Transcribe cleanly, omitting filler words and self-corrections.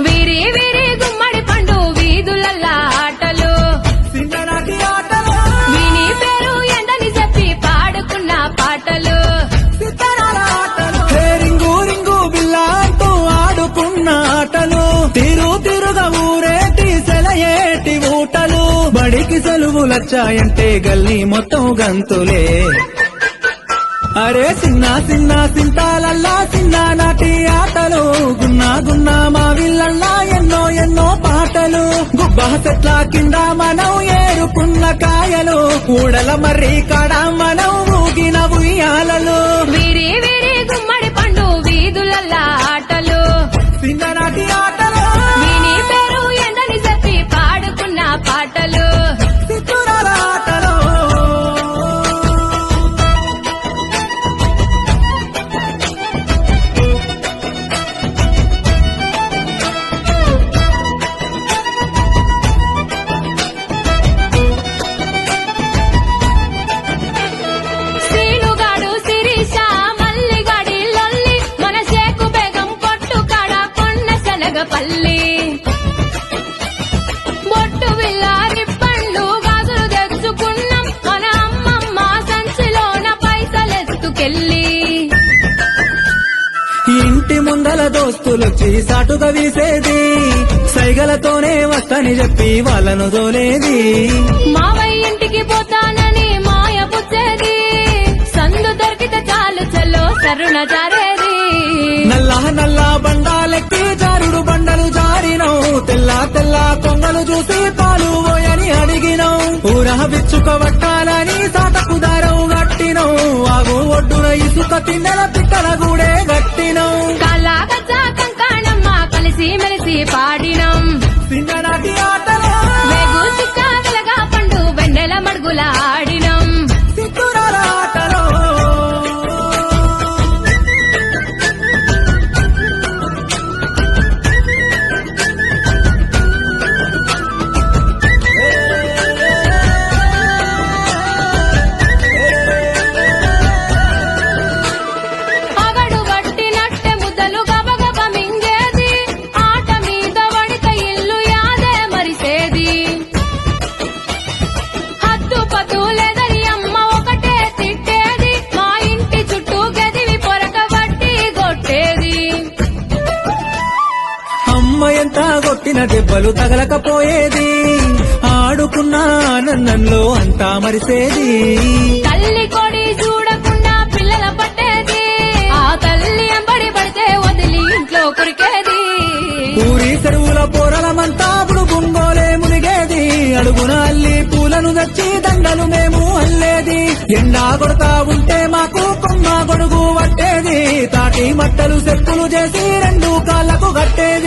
వీరి వీరి గుమ్మడి పండు వీధులల్లా ఆటలు చిన్ననాటి ఆటలు విని పేరు ఎండని చెప్పి పాడుకున్న పాటలు సితారాల ఆటలు హే రింగు రింగు బిల్లా అంటూ ఆడుకున్న ఆటలు తిరుగా ఊరేటి సెలయేటి ఊటలు బడికి సెలవులొచ్చాయంటే గల్లీ మొత్తం గంతులే అరే చిన్న చిన్న సింతాలల్లా చిన్ననాటి ఆటలు గున్నా మా విల్లల్లా ఎన్నో పాటలు గుబ్బా చెట్ల కింద మనం ఏరుకున్న కాయలు కూడల మర్రి కాడ మనం ఊగిన ఉయ్యాలలు వీరి వీరి గుమ్మడి పండు వీధులల్లా ఆటలు చిన్ననాటి ఆటలు విని పేరు ఎండని చెప్పి పాడుకున్న పాటలు చిత్తూరాల ఆటలు సీనుగాడు శిరీష మల్లిగాడి లొల్లి మన షేకు బేగం కొట్టు కాడ కొన్న శనగపల్లి బొట్టు విల్లారి పండ్లు గాజులు తెచ్చుకున్నాం మన అమ్మమ్మ సంచిలోన పైసలెత్తుకెళ్ళి ఇంటి ముందల దోస్తులొచ్చి సాటుగా వీసేది సైగలతోనే వస్తని చెప్పి వాళ్ళను దోలేది మావయ్య ఇంటికి పోతానని మాయ పుచ్చేది సందు దొరికితే చాలు చల్లో సరుణ జారేది నల్ల బండాలెక్కి జారుడు బండలు జారినవు తెల్ల కొంగలు చూసి పాలు పోయని అడిగినవు ఊరహ బిచ్చుకబట్టాలని సాటకు దారవు గట్టినవు ఆగు ఒడ్డున ఇసుక తిన్నెల పిట్టల గూడే గట్టినవు కళాగచ్చా కంకాణమ్మ కలిసి మెలిసి పాడినం చిన్ననాటి ఆటలు వేగు చుక్క వెలగా పండు వెన్నెల మడుగుల ఆడినం చిత్తూరాల ఆటలు అగడు పట్టినట్టె ముద్దలు గబగబ మింగేది ఆట మీద వడిత ఇల్లు యాదే మరిసేది హద్దు పద్దు లేదని అమ్మ ఒకటే తిట్టేది మా ఇంటి చుట్టూ గదివి పొరక బట్టి కొట్టేది అమ్మ ఎంత కొట్టిన దెబ్బలు తగలకపోయేది ఆడుకున్న ఆనందంలో అంతా మరిసేది తల్లి కొడి చూడకుండా పిల్లల పట్టేది ఆ తల్లి ఎంబడి పడితే వదిలి ఇంట్లో కురికేది ఊరి చెరువుల పోరలమంతా బుడుగుంగోలే మునిగేది అడుగున అల్లి పూలను తెచ్చి దండలు మేము అల్లేది ఎండా కొడతా ఉంటే మాకు కొమ్మ గొడుగు పట్టేది తాటి మట్టలు చెప్పులు చేసి రెండు కాళ్ళకు కట్టేది